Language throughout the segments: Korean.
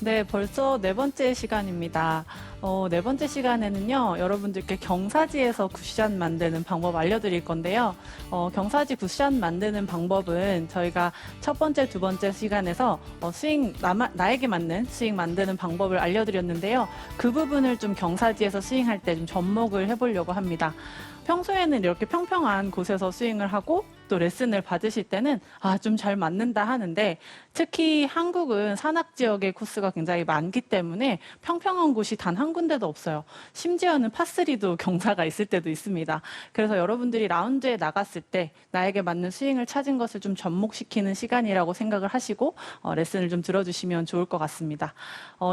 네, 벌써 네 번째 시간입니다. 네 번째 시간에는요, 여러분들께 경사지에서 쿠션 만드는 방법 알려드릴 건데요. 경사지 쿠션 만드는 방법은 저희가 첫 번째, 두 번째 시간에서 나에게 맞는 스윙 만드는 방법을 알려드렸는데요. 그 부분을 좀 경사지에서 스윙할 때 좀 접목을 해보려고 합니다. 평소에는 이렇게 평평한 곳에서 스윙을 하고 또 레슨을 받으실 때는 좀 잘 맞는다 하는데, 특히 한국은 산악 지역의 코스가 굉장히 많기 때문에 평평한 곳이 단 한 군데도 없어요. 심지어는 파3도 경사가 있을 때도 있습니다. 그래서 여러분들이 라운드에 나갔을 때 나에게 맞는 스윙을 찾은 것을 좀 접목시키는 시간이라고 생각을 하시고 레슨을 좀 들어주시면 좋을 것 같습니다.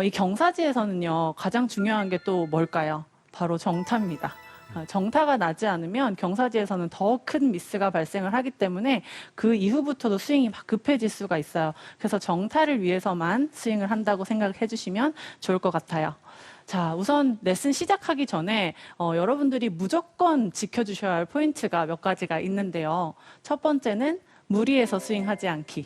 이 경사지에서는요, 가장 중요한 게 또 뭘까요? 바로 정타입니다. 정타가 나지 않으면 경사지에서는 더 큰 미스가 발생을 하기 때문에 그 이후부터도 스윙이 막 급해질 수가 있어요. 그래서 정타를 위해서만 스윙을 한다고 생각해 주시면 좋을 것 같아요. 자, 우선 레슨 시작하기 전에 여러분들이 무조건 지켜주셔야 할 포인트가 몇 가지가 있는데요. 첫 번째는 무리해서 스윙하지 않기.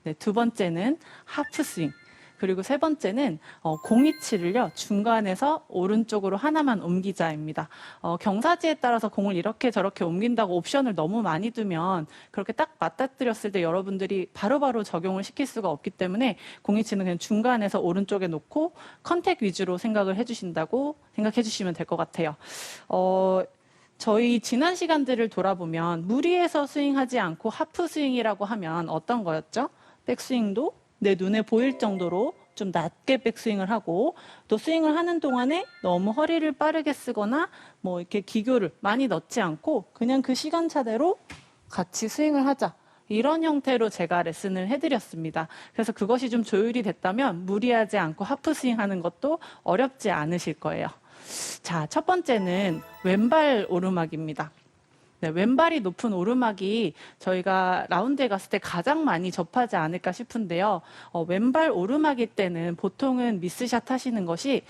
네, 두 번째는 하프 스윙. 그리고 세 번째는 공이치를요, 중간에서 오른쪽으로 하나만 옮기자입니다. 경사지에 따라서 공을 이렇게 저렇게 옮긴다고 옵션을 너무 많이 두면 그렇게 딱 맞닥뜨렸을 때 여러분들이 바로바로 적용을 시킬 수가 없기 때문에 공이치는 그냥 중간에서 오른쪽에 놓고 컨택 위주로 생각을 해주신다고 생각해 주시면 될 것 같아요. 저희 지난 시간들을 돌아보면 무리해서 스윙하지 않고 하프 스윙이라고 하면 어떤 거였죠? 백스윙도 내 눈에 보일 정도로 좀 낮게 백스윙을 하고, 또 스윙을 하는 동안에 너무 허리를 빠르게 쓰거나 뭐 이렇게 기교를 많이 넣지 않고 그냥 그 시간차대로 같이 스윙을 하자. 이런 형태로 제가 레슨을 해드렸습니다. 그래서 그것이 좀 조율이 됐다면 무리하지 않고 하프 스윙하는 것도 어렵지 않으실 거예요. 자, 첫 번째는 왼발 오르막입니다. 네, 왼발이 높은 오르막이 저희가 라운드에 갔을 때 가장 많이 접하지 않을까 싶은데요. 왼발 오르막일 때는 보통은 미스샷 하시는 것이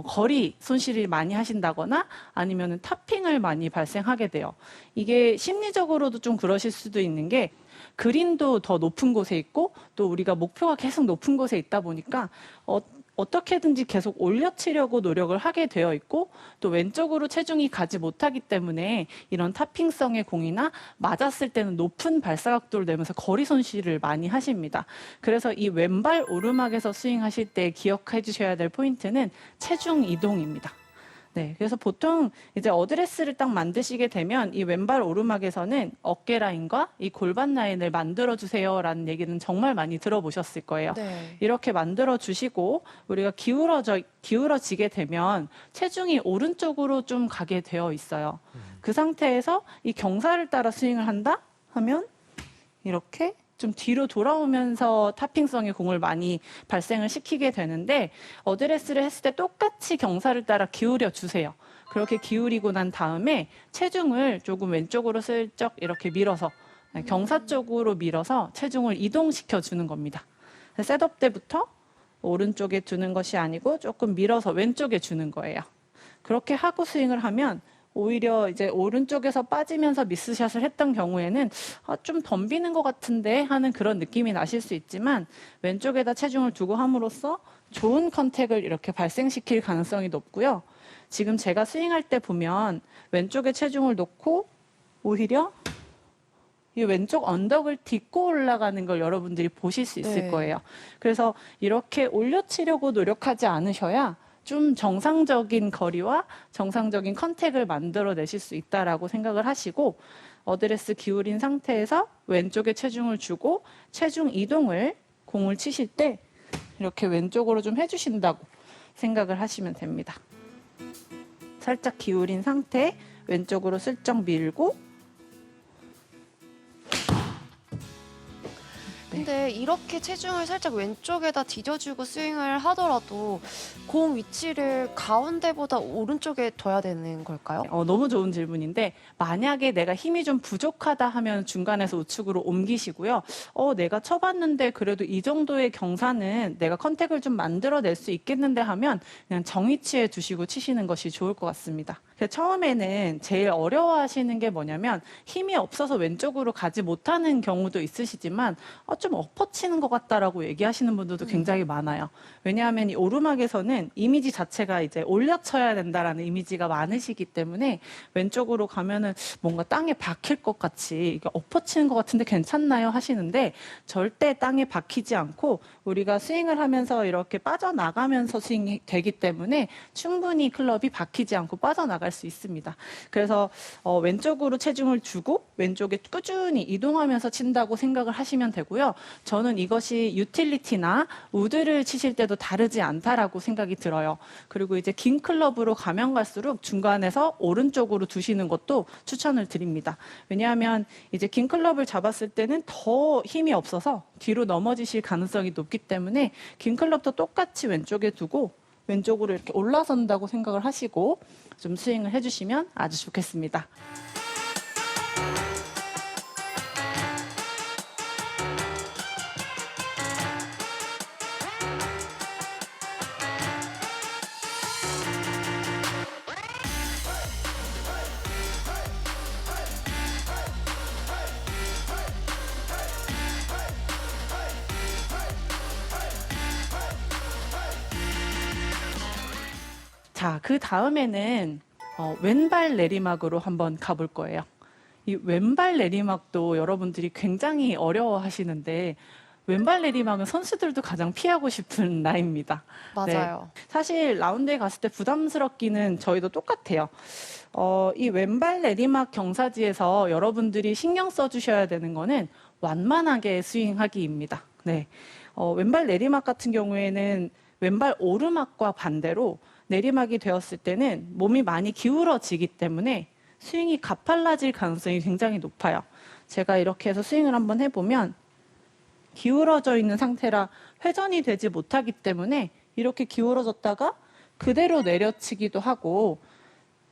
거리 손실을 많이 하신다거나 아니면 탑핑을 많이 발생하게 돼요. 이게 심리적으로도 좀 그러실 수도 있는 게, 그린도 더 높은 곳에 있고 또 우리가 목표가 계속 높은 곳에 있다 보니까 어떻게든지 계속 올려치려고 노력을 하게 되어 있고, 또 왼쪽으로 체중이 가지 못하기 때문에 이런 타핑성의 공이나 맞았을 때는 높은 발사각도를 내면서 거리 손실을 많이 하십니다. 그래서 이 왼발 오르막에서 스윙하실 때 기억해 주셔야 될 포인트는 체중 이동입니다. 네, 그래서 보통 이제 어드레스를 딱 만드시게 되면 이 왼발 오르막에서는 어깨 라인과 이 골반 라인을 만들어 주세요라는 얘기는 정말 많이 들어보셨을 거예요. 네. 이렇게 만들어 주시고 우리가 기울어지게 되면 체중이 오른쪽으로 좀 가게 되어 있어요. 그 상태에서 이 경사를 따라 스윙을 한다 하면 이렇게 좀 뒤로 돌아오면서 타핑성의 공을 많이 발생을 시키게 되는데, 어드레스를 했을 때 똑같이 경사를 따라 기울여 주세요. 그렇게 기울이고 난 다음에 체중을 조금 왼쪽으로 슬쩍 이렇게 밀어서, 경사 쪽으로 밀어서 체중을 이동시켜 주는 겁니다. 셋업 때부터 오른쪽에 두는 것이 아니고 조금 밀어서 왼쪽에 주는 거예요. 그렇게 하고 스윙을 하면 오히려 이제 오른쪽에서 빠지면서 미스샷을 했던 경우에는 좀 덤비는 것 같은데 하는 그런 느낌이 나실 수 있지만, 왼쪽에다 체중을 두고 함으로써 좋은 컨택을 이렇게 발생시킬 가능성이 높고요. 지금 제가 스윙할 때 보면 왼쪽에 체중을 놓고 오히려 이 왼쪽 언덕을 딛고 올라가는 걸 여러분들이 보실 수 있을 네. 거예요. 그래서 이렇게 올려치려고 노력하지 않으셔야 좀 정상적인 거리와 정상적인 컨택을 만들어내실 수 있다라고 생각을 하시고, 어드레스 기울인 상태에서 왼쪽에 체중을 주고 체중 이동을 공을 치실 때 이렇게 왼쪽으로 좀 해주신다고 생각을 하시면 됩니다. 살짝 기울인 상태, 왼쪽으로 슬쩍 밀고. 근데 이렇게 체중을 살짝 왼쪽에다 디뎌주고 스윙을 하더라도 공 위치를 가운데보다 오른쪽에 둬야 되는 걸까요? 너무 좋은 질문인데, 만약에 내가 힘이 좀 부족하다 하면 중간에서 우측으로 옮기시고요. 내가 쳐봤는데 그래도 이 정도의 경사는 내가 컨택을 좀 만들어낼 수 있겠는데 하면 그냥 정위치에 두시고 치시는 것이 좋을 것 같습니다. 처음에는 제일 어려워하시는 게 뭐냐면, 힘이 없어서 왼쪽으로 가지 못하는 경우도 있으시지만 좀 엎어치는 것 같다라고 얘기하시는 분들도 굉장히 많아요. 왜냐하면 이 오르막에서는 이미지 자체가 이제 올려쳐야 된다라는 이미지가 많으시기 때문에 왼쪽으로 가면은 뭔가 땅에 박힐 것 같이 이게 엎어치는 것 같은데 괜찮나요? 하시는데 절대 땅에 박히지 않고 우리가 스윙을 하면서 이렇게 빠져나가면서 스윙이 되기 때문에 충분히 클럽이 박히지 않고 빠져나갈 수 있습니다. 그래서 왼쪽으로 체중을 주고 왼쪽에 꾸준히 이동하면서 친다고 생각을 하시면 되고요. 저는 이것이 유틸리티나 우드를 치실 때도 다르지 않다라고 생각이 들어요. 그리고 이제 긴 클럽으로 가면 갈수록 중간에서 오른쪽으로 두시는 것도 추천을 드립니다. 왜냐하면 이제 긴 클럽을 잡았을 때는 더 힘이 없어서 뒤로 넘어지실 가능성이 높기 때문에 긴 클럽도 똑같이 왼쪽에 두고 왼쪽으로 이렇게 올라선다고 생각을 하시고 좀 스윙을 해주시면 아주 좋겠습니다. 자, 그 다음에는 왼발 내리막으로 한번 가볼 거예요. 이 왼발 내리막도 여러분들이 굉장히 어려워하시는데 왼발 내리막은 선수들도 가장 피하고 싶은 라인입니다. 맞아요. 네. 사실 라운드에 갔을 때 부담스럽기는 저희도 똑같아요. 이 왼발 내리막 경사지에서 여러분들이 신경 써주셔야 되는 거는 완만하게 스윙하기입니다. 네. 왼발 내리막 같은 경우에는 왼발 오르막과 반대로 내리막이 되었을 때는 몸이 많이 기울어지기 때문에 스윙이 가팔라질 가능성이 굉장히 높아요. 제가 이렇게 해서 스윙을 한번 해보면 기울어져 있는 상태라 회전이 되지 못하기 때문에 이렇게 기울어졌다가 그대로 내려치기도 하고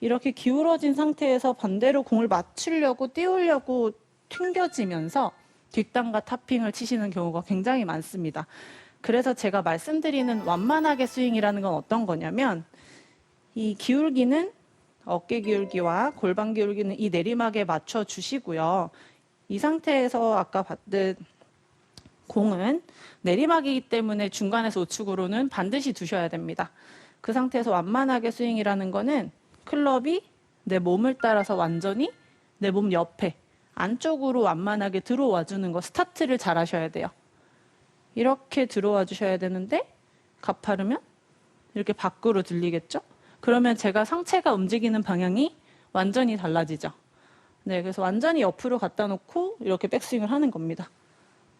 이렇게 기울어진 상태에서 반대로 공을 맞추려고 띄우려고 튕겨지면서 뒷땅과 타핑을 치시는 경우가 굉장히 많습니다. 그래서 제가 말씀드리는 완만하게 스윙이라는 건 어떤 거냐면 이 기울기는 어깨 기울기와 골반 기울기는 이 내리막에 맞춰 주시고요. 이 상태에서 아까 봤듯 공은 내리막이기 때문에 중간에서 우측으로는 반드시 두셔야 됩니다. 그 상태에서 완만하게 스윙이라는 거는 클럽이 내 몸을 따라서 완전히 내 몸 옆에 안쪽으로 완만하게 들어와 주는 거 스타트를 잘 하셔야 돼요. 이렇게 들어와 주셔야 되는데 가파르면 이렇게 밖으로 들리겠죠? 그러면 제가 상체가 움직이는 방향이 완전히 달라지죠. 네, 그래서 완전히 옆으로 갖다 놓고 이렇게 백스윙을 하는 겁니다.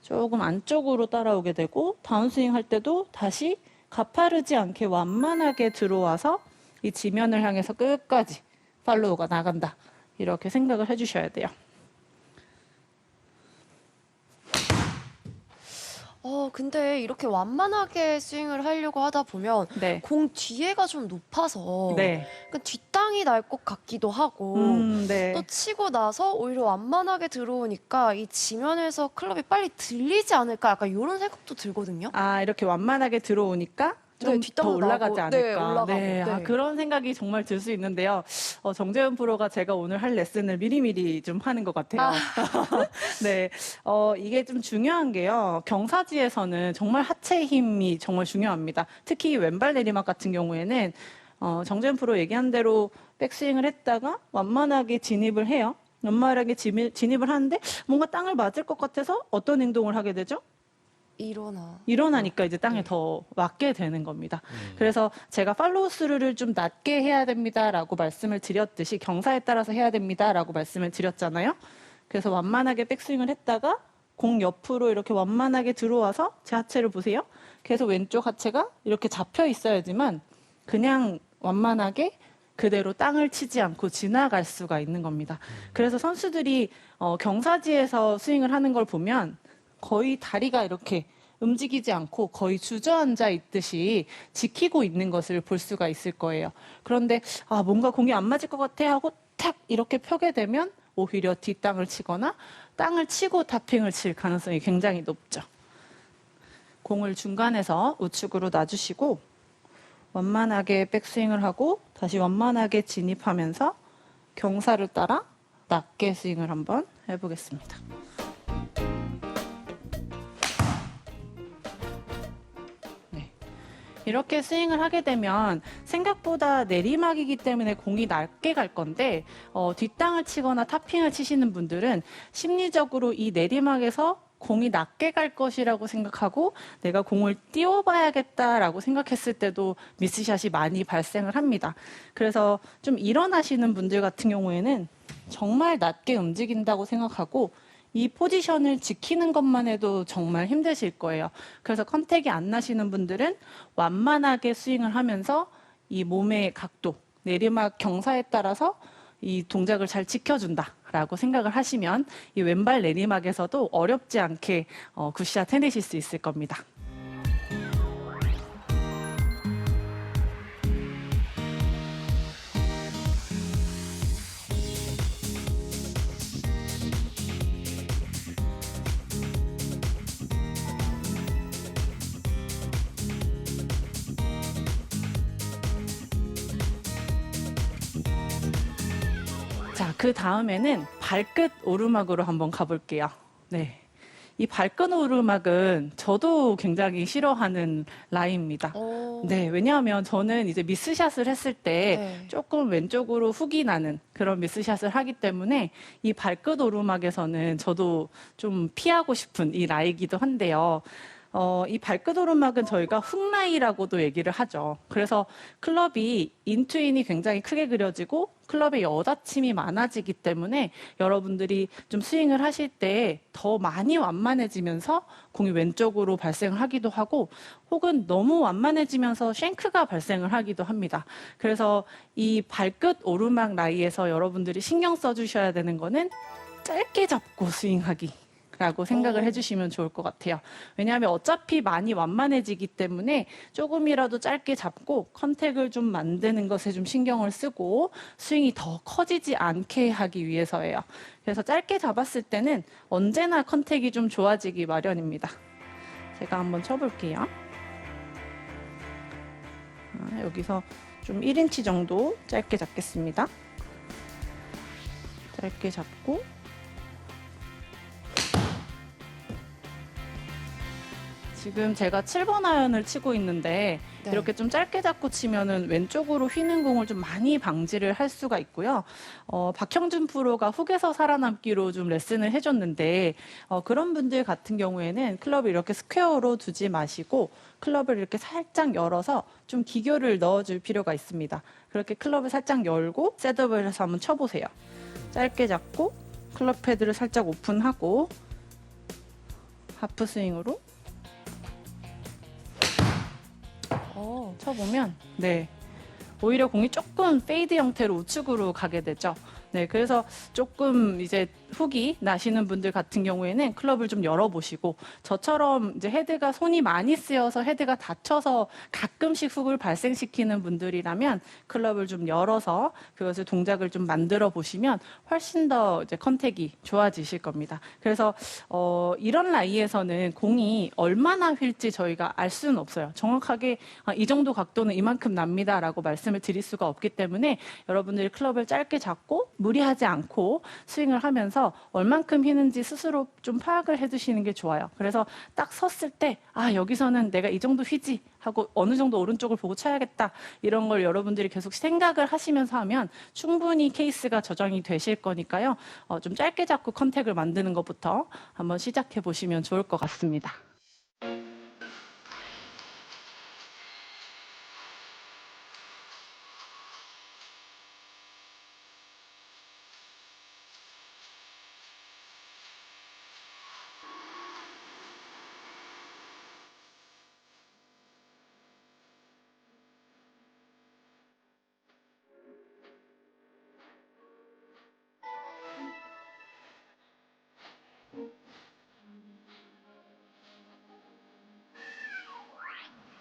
조금 안쪽으로 따라오게 되고 다운스윙 할 때도 다시 가파르지 않게 완만하게 들어와서 이 지면을 향해서 끝까지 팔로우가 나간다. 이렇게 생각을 해주셔야 돼요. 근데 이렇게 완만하게 스윙을 하려고 하다 보면 네. 공 뒤에가 좀 높아서 네. 그 뒷땅이 날 것 같기도 하고 네. 또 치고 나서 오히려 완만하게 들어오니까 이 지면에서 클럽이 빨리 들리지 않을까 약간 이런 생각도 들거든요. 아, 이렇게 완만하게 들어오니까 좀 네, 더 뒷땅도 올라가지 나고, 않을까. 네, 올라가고, 아, 네. 그런 생각이 정말 들 수 있는데요. 정재훈 프로가 제가 오늘 할 레슨을 미리미리 좀 하는 것 같아요. 네. 이게 좀 중요한 게요. 경사지에서는 정말 하체 힘이 정말 중요합니다. 특히 왼발 내리막 같은 경우에는 정재훈 프로 얘기한 대로 백스윙을 했다가 완만하게 진입을 해요. 완만하게 진입을 하는데 뭔가 땅을 맞을 것 같아서 어떤 행동을 하게 되죠? 일어나니까 이제 땅에 더 맞게 되는 겁니다. 그래서 제가 팔로우 스루를 좀 낮게 해야 됩니다라고 말씀을 드렸듯이 경사에 따라서 해야 됩니다라고 말씀을 드렸잖아요. 그래서 완만하게 백스윙을 했다가 공 옆으로 이렇게 완만하게 들어와서 제 하체를 보세요. 그래서 왼쪽 하체가 이렇게 잡혀 있어야지만 그냥 완만하게 그대로 땅을 치지 않고 지나갈 수가 있는 겁니다. 그래서 선수들이 경사지에서 스윙을 하는 걸 보면 거의 다리가 이렇게 움직이지 않고 거의 주저앉아 있듯이 지키고 있는 것을 볼 수가 있을 거예요. 그런데 뭔가 공이 안 맞을 것 같아 하고 탁 이렇게 펴게 되면 오히려 뒷땅을 치거나 땅을 치고 타핑을 칠 가능성이 굉장히 높죠. 공을 중간에서 우측으로 놔주시고 완만하게 백스윙을 하고 다시 완만하게 진입하면서 경사를 따라 낮게 스윙을 한번 해보겠습니다. 이렇게 스윙을 하게 되면 생각보다 내리막이기 때문에 공이 낮게 갈 건데 뒷땅을 치거나 탑핑을 치시는 분들은 심리적으로 이 내리막에서 공이 낮게 갈 것이라고 생각하고 내가 공을 띄워봐야겠다라고 생각했을 때도 미스샷이 많이 발생을 합니다. 그래서 좀 일어나시는 분들 같은 경우에는 정말 낮게 움직인다고 생각하고 이 포지션을 지키는 것만 해도 정말 힘드실 거예요. 그래서 컨택이 안 나시는 분들은 완만하게 스윙을 하면서 이 몸의 각도, 내리막 경사에 따라서 이 동작을 잘 지켜준다라고 생각을 하시면 이 왼발 내리막에서도 어렵지 않게 굿샷 해내실 수 있을 겁니다. 자, 그 다음에는 발끝 오르막으로 한번 가볼게요. 네. 이 발끝 오르막은 저도 굉장히 싫어하는 라인입니다. 네, 왜냐하면 저는 이제 미스샷을 했을 때 네. 조금 왼쪽으로 훅이 나는 그런 미스샷을 하기 때문에 이 발끝 오르막에서는 저도 좀 피하고 싶은 이 라이기도 한데요. 이 발끝 오르막은 저희가 훅라이라고도 얘기를 하죠. 그래서 클럽이 인투인이 굉장히 크게 그려지고 클럽의 여닫침이 많아지기 때문에 여러분들이 좀 스윙을 하실 때 더 많이 완만해지면서 공이 왼쪽으로 발생을 하기도 하고 혹은 너무 완만해지면서 쉔크가 발생을 하기도 합니다. 그래서 이 발끝 오르막 라이에서 여러분들이 신경 써주셔야 되는 거는 짧게 잡고 스윙하기. 라고 생각을 해주시면 좋을 것 같아요. 왜냐하면 어차피 많이 완만해지기 때문에 조금이라도 짧게 잡고 컨택을 좀 만드는 것에 좀 신경을 쓰고 스윙이 더 커지지 않게 하기 위해서예요. 그래서 짧게 잡았을 때는 언제나 컨택이 좀 좋아지기 마련입니다. 제가 한번 쳐볼게요. 여기서 좀 1인치 정도 짧게 잡겠습니다. 짧게 잡고 지금 제가 7번 아이언을 치고 있는데 네. 이렇게 좀 짧게 잡고 치면은 왼쪽으로 휘는 공을 좀 많이 방지를 할 수가 있고요. 박형준 프로가 훅에서 살아남기로 좀 레슨을 해줬는데 그런 분들 같은 경우에는 클럽을 이렇게 스퀘어로 두지 마시고 클럽을 이렇게 살짝 열어서 좀 기교를 넣어줄 필요가 있습니다. 그렇게 클럽을 살짝 열고 셋업을 해서 한번 쳐보세요. 짧게 잡고 클럽 패드를 살짝 오픈하고 하프 스윙으로 쳐보면 네 오히려 공이 조금 페이드 형태로 우측으로 가게 되죠. 네, 그래서 조금 이제 훅이 나시는 분들 같은 경우에는 클럽을 좀 열어보시고 저처럼 이제 헤드가 손이 많이 쓰여서 헤드가 다쳐서 가끔씩 훅을 발생시키는 분들이라면 클럽을 좀 열어서 그것을 동작을 좀 만들어 보시면 훨씬 더 이제 컨택이 좋아지실 겁니다. 그래서 이런 라이에서는 공이 얼마나 휠지 저희가 알 수는 없어요. 정확하게 이 정도 각도는 이만큼 납니다라고 말씀을 드릴 수가 없기 때문에 여러분들이 클럽을 짧게 잡고 무리하지 않고 스윙을 하면서 얼만큼 휘는지 스스로 좀 파악을 해두시는 게 좋아요. 그래서 딱 섰을 때 여기서는 내가 이 정도 휘지 하고 어느 정도 오른쪽을 보고 쳐야겠다 이런 걸 여러분들이 계속 생각을 하시면서 하면 충분히 케이스가 저장이 되실 거니까요. 좀 짧게 잡고 컨택을 만드는 것부터 한번 시작해 보시면 좋을 것 같습니다.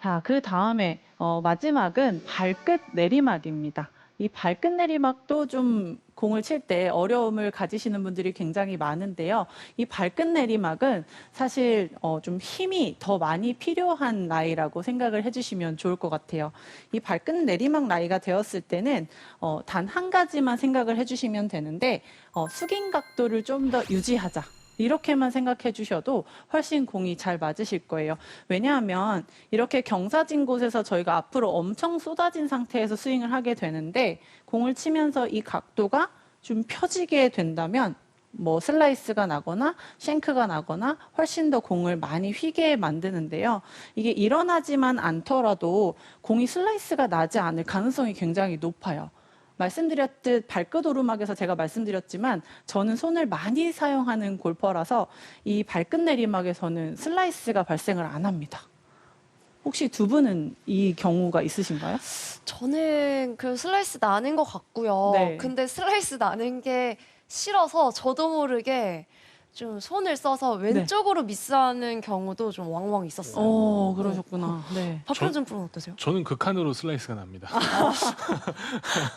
자, 그 다음에 마지막은 발끝 내리막입니다. 이 발끝 내리막도 좀 공을 칠 때 어려움을 가지시는 분들이 굉장히 많은데요. 이 발끝 내리막은 사실 좀 힘이 더 많이 필요한 라이라고 생각을 해주시면 좋을 것 같아요. 이 발끝 내리막 라이가 되었을 때는 단 한 가지만 생각을 해주시면 되는데 숙인 각도를 좀 더 유지하자. 이렇게만 생각해 주셔도 훨씬 공이 잘 맞으실 거예요. 왜냐하면 이렇게 경사진 곳에서 저희가 앞으로 엄청 쏟아진 상태에서 스윙을 하게 되는데 공을 치면서 이 각도가 좀 펴지게 된다면 뭐 슬라이스가 나거나 쉔크가 나거나 훨씬 더 공을 많이 휘게 만드는데요. 이게 일어나지만 않더라도 공이 슬라이스가 나지 않을 가능성이 굉장히 높아요. 말씀드렸듯 발끝 오르막에서 제가 말씀드렸지만 저는 손을 많이 사용하는 골퍼라서 이 발끝 내리막에서는 슬라이스가 발생을 안 합니다. 혹시 두 분은 이 경우가 있으신가요? 저는 그 슬라이스 나는 것 같고요. 네. 근데 슬라이스 나는 게 싫어서 저도 모르게 좀 손을 써서 왼쪽으로 미스하는 경우도 좀 왕왕 있었어요. 그러셨구나. 네. 박현준 프로는 어떠세요? 저는 극한으로 슬라이스가 납니다.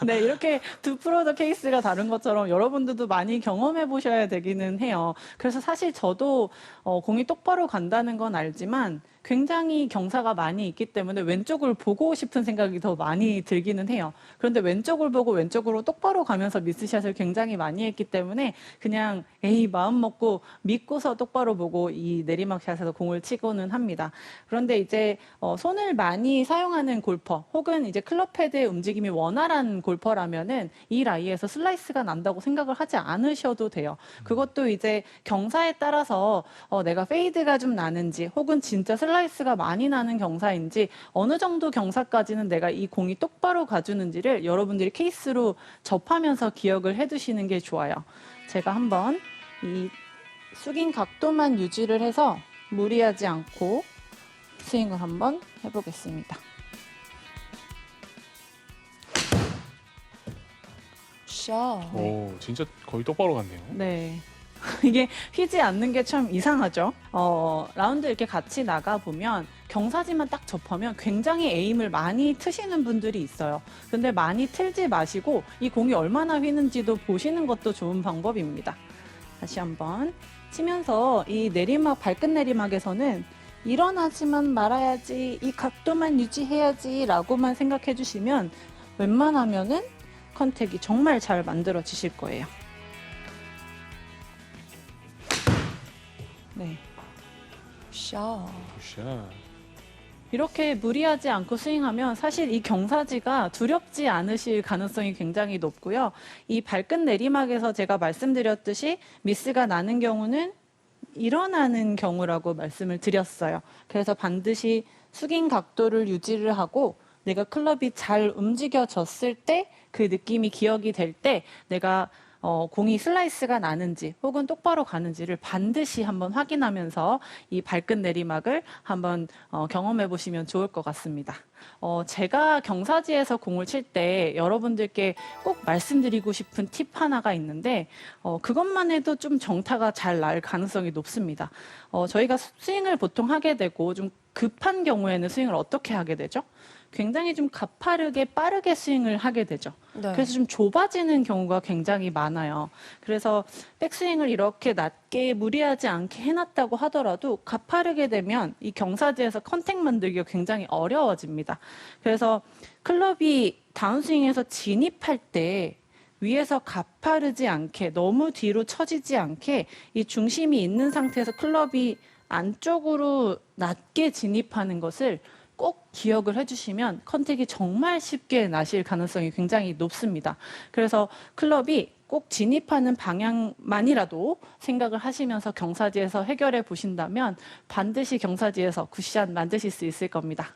네, 이렇게 두 프로의 케이스가 다른 것처럼 여러분들도 많이 경험해 보셔야 되기는 해요. 그래서 사실 저도 공이 똑바로 간다는 건 알지만 굉장히 경사가 많이 있기 때문에 왼쪽을 보고 싶은 생각이 더 많이 들기는 해요. 그런데 왼쪽을 보고 왼쪽으로 똑바로 가면서 미스샷을 굉장히 많이 했기 때문에 그냥 에이 마음 먹고 믿고서 똑바로 보고 이 내리막샷에서 공을 치고는 합니다. 그런데 이제 손을 많이 사용하는 골퍼 혹은 이제 클럽 헤드의 움직임이 원활한 골퍼라면은 이 라이에서 슬라이스가 난다고 생각을 하지 않으셔도 돼요. 그것도 이제 경사에 따라서 내가 페이드가 좀 나는지 혹은 진짜 슬라이스가 많이 나는 경사인지 어느 정도 경사까지는 내가 이 공이 똑바로 가주는지를 여러분들이 케이스로 접하면서 기억을 해두시는 게 좋아요. 제가 한번 이 숙인 각도만 유지를 해서 무리하지 않고 스윙을 한번 해보겠습니다. 샷. 오, 진짜 거의 똑바로 갔네요. 네. 이게 휘지 않는 게 참 이상하죠. 라운드 이렇게 같이 나가보면 경사지만 딱 접하면 굉장히 에임을 많이 트시는 분들이 있어요. 근데 많이 틀지 마시고 이 공이 얼마나 휘는지도 보시는 것도 좋은 방법입니다. 다시 한번 치면서 이 내리막, 발끝 내리막에서는 일어나지만 말아야지, 이 각도만 유지해야지 라고만 생각해 주시면 웬만하면은 컨택이 정말 잘 만들어지실 거예요. 네. 샷. 굿샷. 이렇게 무리하지 않고 스윙하면 사실 이 경사지가 두렵지 않으실 가능성이 굉장히 높고요. 이 발끝 내리막에서 제가 말씀드렸듯이 미스가 나는 경우는 일어나는 경우라고 말씀을 드렸어요. 그래서 반드시 숙인 각도를 유지를 하고 내가 클럽이 잘 움직여졌을 때 그 느낌이 기억이 될 때 내가 공이 슬라이스가 나는지 혹은 똑바로 가는지를 반드시 한번 확인하면서 이 발끝 내리막을 한번 경험해 보시면 좋을 것 같습니다. 제가 경사지에서 공을 칠 때 여러분들께 꼭 말씀드리고 싶은 팁 하나가 있는데 그것만 해도 좀 정타가 잘 날 가능성이 높습니다. 저희가 스윙을 보통 하게 되고 좀 급한 경우에는 스윙을 어떻게 하게 되죠? 굉장히 좀 가파르게 빠르게 스윙을 하게 되죠. 네. 그래서 좀 좁아지는 경우가 굉장히 많아요. 그래서 백스윙을 이렇게 낮게 무리하지 않게 해놨다고 하더라도 가파르게 되면 이 경사지에서 컨택 만들기가 굉장히 어려워집니다. 그래서 클럽이 다운스윙에서 진입할 때 위에서 가파르지 않게 너무 뒤로 처지지 않게 이 중심이 있는 상태에서 클럽이 안쪽으로 낮게 진입하는 것을 꼭 기억을 해주시면 컨택이 정말 쉽게 나실 가능성이 굉장히 높습니다. 그래서 클럽이 꼭 진입하는 방향만이라도 생각을 하시면서 경사지에서 해결해 보신다면 반드시 경사지에서 굿샷 만드실 수 있을 겁니다.